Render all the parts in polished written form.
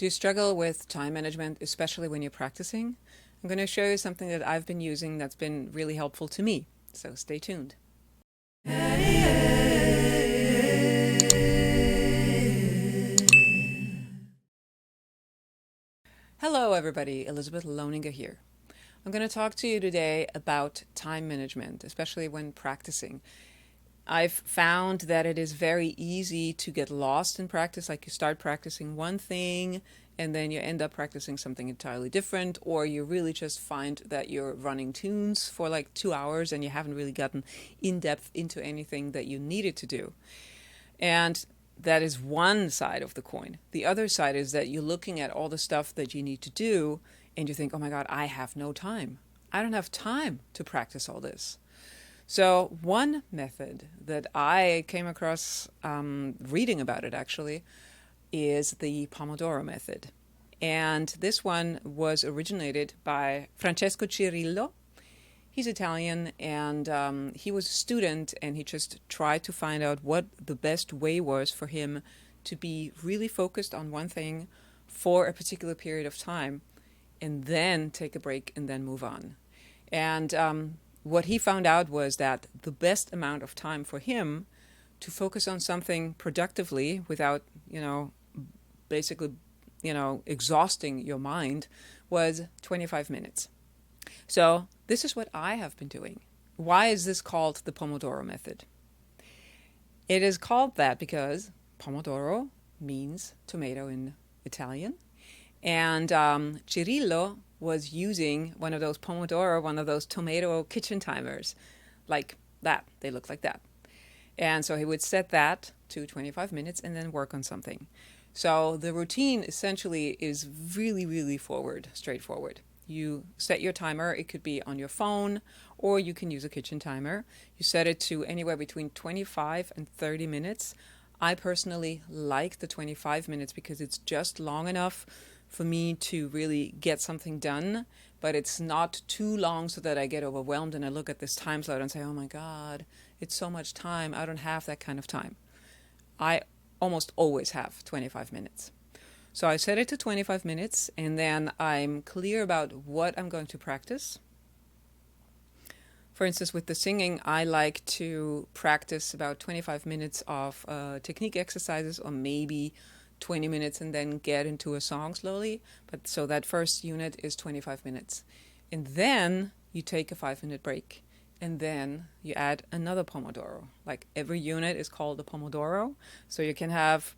Do you struggle with time management, especially when you're practicing? I'm going to show you something that I've been using that's been really helpful to me. So stay tuned. Hello everybody, Elizabeth Loninger here. I'm going to talk to you today about time management, especially when practicing. I've found that it is very easy to get lost in practice, like you start practicing one thing and then you end up practicing something entirely different, or you really just find that you're running tunes for like 2 hours and you haven't really gotten in depth into anything that you needed to do. And that is one side of the coin. The other side is that you're looking at all the stuff that you need to do and you think, oh my God, I have no time. I don't have time to practice all this. So one method that I came across reading about it actually is the Pomodoro Method. And this one was originated by Francesco Cirillo. He's Italian and he was a student and he just tried to find out what the best way was for him to be really focused on one thing for a particular period of time and then take a break and then move on. And what he found out was that the best amount of time for him to focus on something productively without, basically, exhausting your mind was 25 minutes. So this is what I have been doing. Why is this called the Pomodoro Method? It is called that because Pomodoro means tomato in Italian. And Cirillo was using one of those tomato kitchen timers, like that. They look like that. And so he would set that to 25 minutes and then work on something. So the routine essentially is really, really straightforward. You set your timer. It could be on your phone or you can use a kitchen timer. You set it to anywhere between 25 and 30 minutes. I personally like the 25 minutes because it's just long enough for me to really get something done, but it's not too long so that I get overwhelmed and I look at this time slot and say, oh my God, it's so much time. I don't have that kind of time. I almost always have 25 minutes. So I set it to 25 minutes and then I'm clear about what I'm going to practice. For instance, with the singing, I like to practice about 25 minutes of technique exercises or maybe 20 minutes and then get into a song slowly. But so that first unit is 25 minutes. And then you take a 5-minute break. And then you add another Pomodoro. Like every unit is called a Pomodoro. So you can have,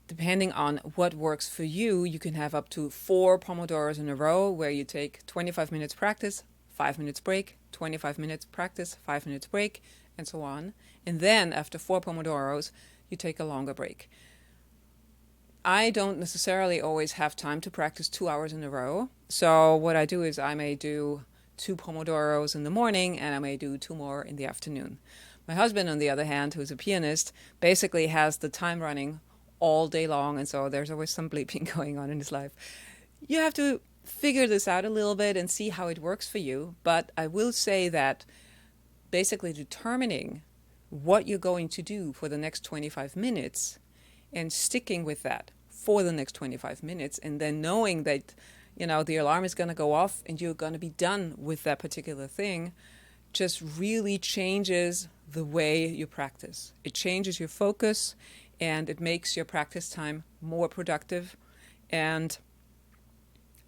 depending on what works for you, you can have up to 4 Pomodoros in a row where you take 25 minutes practice, 5 minutes break, 25 minutes practice, 5 minutes break, and so on. And then after 4 Pomodoros, you take a longer break. I don't necessarily always have time to practice 2 hours in a row. So what I do is I may do 2 Pomodoros in the morning and I may do 2 more in the afternoon. My husband, on the other hand, who's a pianist, basically has the time running all day long. And so there's always some bleeping going on in his life. You have to figure this out a little bit and see how it works for you. But I will say that basically determining what you're going to do for the next 25 minutes and sticking with that for the next 25 minutes and then knowing that, the alarm is going to go off and you're going to be done with that particular thing just really changes the way you practice. It changes your focus and it makes your practice time more productive, and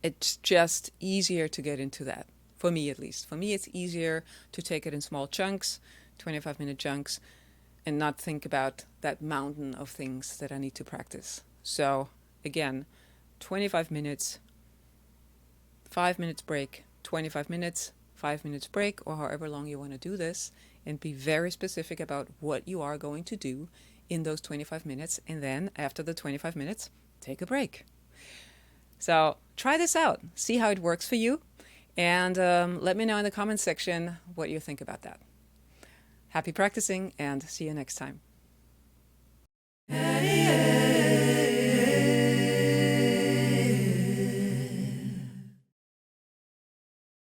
it's just easier to get into that. For me, at least. For me, it's easier to take it in small chunks, 25-minute chunks, and not think about that mountain of things that I need to practice. So again, 25 minutes, 5 minutes break, 25 minutes, 5 minutes break, or however long you want to do this, and be very specific about what you are going to do in those 25 minutes. And then after the 25 minutes, take a break. So try this out, see how it works for you, and let me know in the comments section what you think about that. Happy practicing and see you next time.